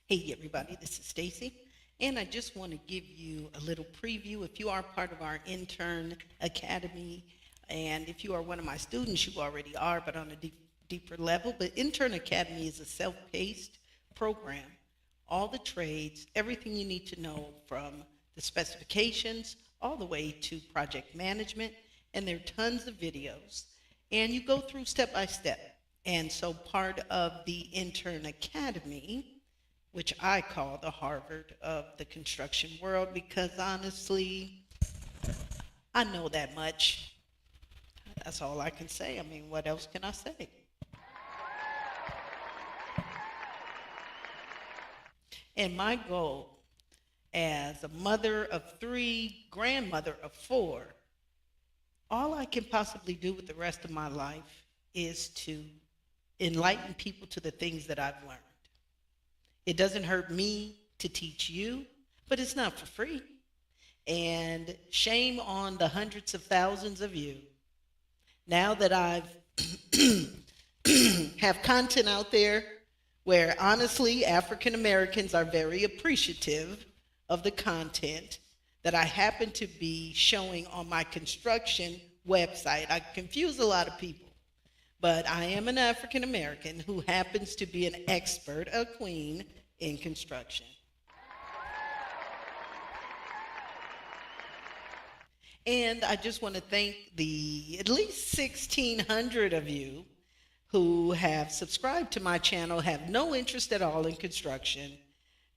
Hey everybody, this is Stacy, and I just want to give you a little preview. If you are part of our intern academy, and if you are one of my students, you already are, but on a deeper level. But Intern Academy is a self-paced program, all the trades, everything you need to know from the specifications all the way to project management, and there are tons of videos, and you go through step by step. And so part of the Intern Academy, which I call the Harvard of the construction world, because honestly, I know that much. That's all I can say. I mean, what else can I say? And my goal as a mother of three, grandmother of four, all I can possibly do with the rest of my life is to enlighten people to the things that I've learned. It doesn't hurt me to teach you, but it's not for free. And shame on the hundreds of thousands of you. Now that I've have content out there where honestly African Americans are very appreciative of the content that I happen to be showing on my construction website. I confuse a lot of people, but I am an African American who happens to be an expert, a queen in construction. And I just want to thank the at least 1,600 of you who have subscribed to my channel, have no interest at all in construction,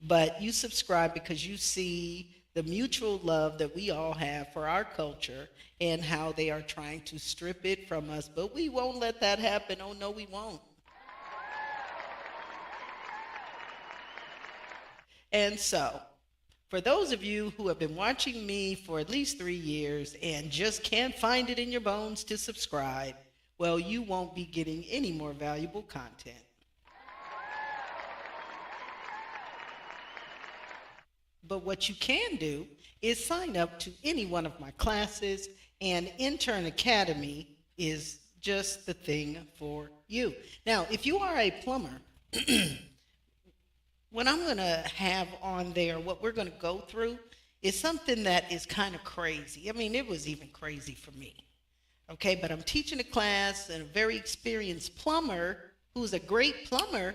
but you subscribe because you see the mutual love that we all have for our culture and how they are trying to strip it from us. But we won't let that happen. Oh, no, we won't. And so, for those of you who have been watching me for at least 3 years and just can't find it in your bones to subscribe, well, you won't be getting any more valuable content. But what you can do is sign up to any one of my classes, and Intern Academy is just the thing for you. Now, if you are a plumber, what I'm going to have on there, what we're going to go through, is something that is kind of crazy. I mean, it was even crazy for me. Okay, but I'm teaching a class and a very experienced plumber who's a great plumber,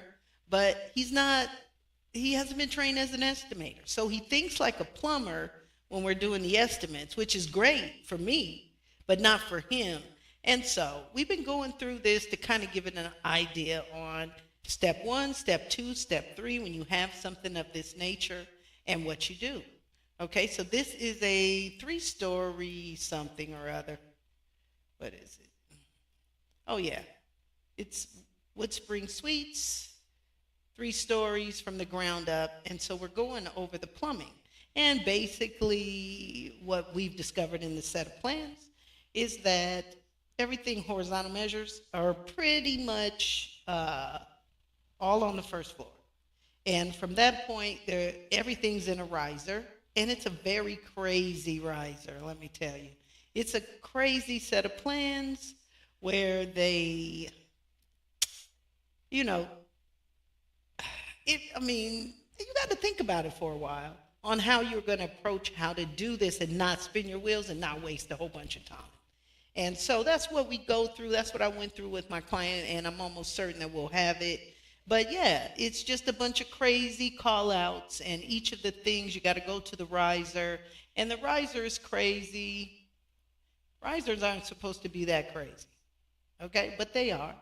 but he hasn't been trained as an estimator. So he thinks like a plumber when we're doing the estimates, which is great for me, but not for him. And so we've been going through this to kind of give it an idea on step 1, step 2, step 3, when you have something of this nature and what you do. Okay, so this is a 3-story something or other. What is it? Oh, yeah. It's Wood Spring Suites, 3 stories from the ground up. And so we're going over the plumbing. And basically, what we've discovered in the set of plans is that everything horizontal measures are pretty much all on the first floor. And from that point, everything's in a riser. And it's a very crazy riser, let me tell you. It's a crazy set of plans where they, you know, you got to think about it for a while on how you're going to approach how to do this and not spin your wheels and not waste a whole bunch of time. And so that's what we go through. That's what I went through with my client, and I'm almost certain that we'll have it. But yeah, it's just a bunch of crazy call outs, and each of the things you got to go to the riser, and the riser is crazy. Risers aren't supposed to be that crazy, okay? But they are.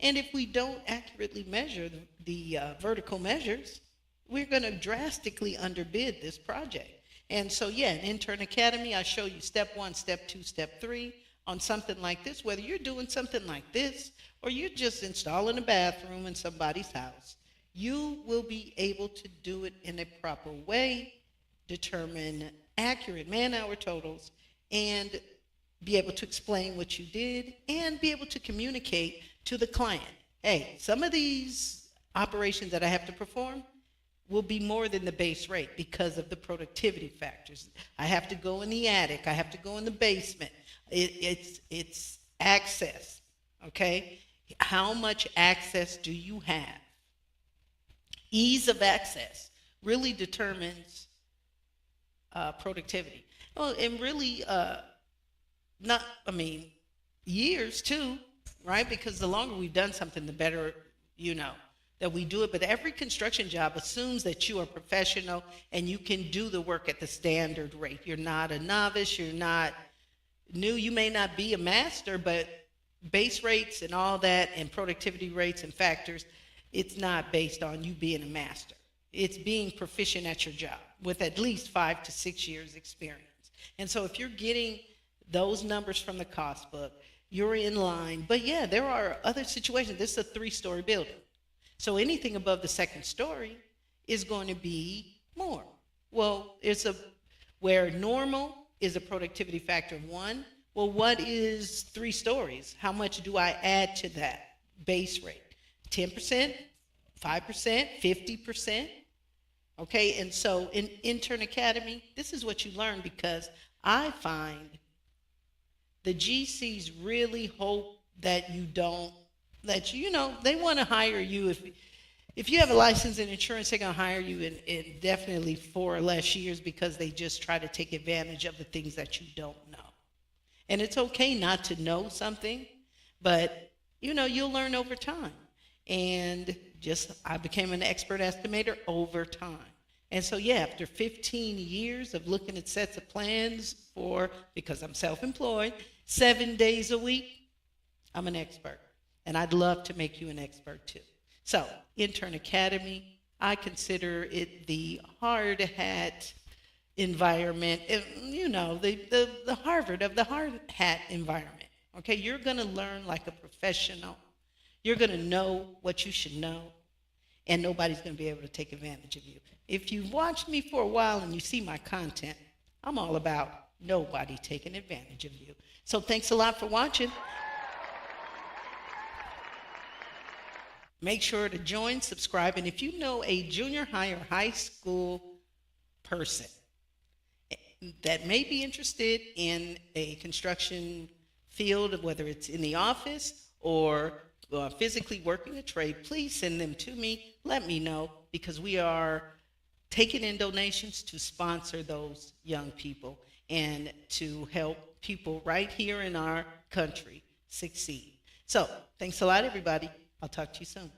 And if we don't accurately measure the vertical measures, we're going to drastically underbid this project. And so, yeah, in Intern Academy, I show you step 1, step 2, step 3 on something like this, whether you're doing something like this or you're just installing a bathroom in somebody's house. You will be able to do it in a proper way, determine accurate man-hour totals, and be able to explain what you did and be able to communicate to the client. Hey, some of these operations that I have to perform will be more than the base rate because of the productivity factors. I have to go in the attic. I have to go in the basement. It's access, okay? How much access do you have? Ease of access really determines productivity. Well, and really, not, I mean, years too, right? Because the longer we've done something, the better, you know, that we do it. But every construction job assumes that you are professional and you can do the work at the standard rate. You're not a novice, you're not new, you may not be a master, but base rates and all that and productivity rates and factors, it's not based on you being a master. It's being proficient at your job with at least 5 to 6 years experience. And so if you're getting those numbers from the cost book, you're in line. But yeah, there are other situations. This is a 3-story building. So anything above the 2nd story is going to be more. Well, where normal is a productivity factor of 1. Well, what is 3 stories? How much do I add to that base rate? 10%, 5%, 50%? Okay, and so in Intern Academy, this is what you learn, because I find the GCs really hope that you don't, that they want to hire you. If you have a license in insurance, they're going to hire you in definitely 4 or less years, because they just try to take advantage of the things that you don't know. And it's okay not to know something, but you'll learn over time. And I became an expert estimator over time. And so, yeah, after 15 years of looking at sets of plans because I'm self-employed, 7 days a week, I'm an expert. And I'd love to make you an expert too. So, Intern Academy, I consider it the hard hat environment, the Harvard of the hard hat environment. Okay, you're going to learn like a professional. You're going to know what you should know, and nobody's going to be able to take advantage of you. If you've watched me for a while and you see my content, I'm all about nobody taking advantage of you. So thanks a lot for watching. Make sure to join, subscribe, and if you know a junior high or high school person that may be interested in a construction field, whether it's in the office or physically working a trade, please send them to me. Let me know, because we are taking in donations to sponsor those young people and to help people right here in our country succeed. So thanks a lot, everybody. I'll talk to you soon.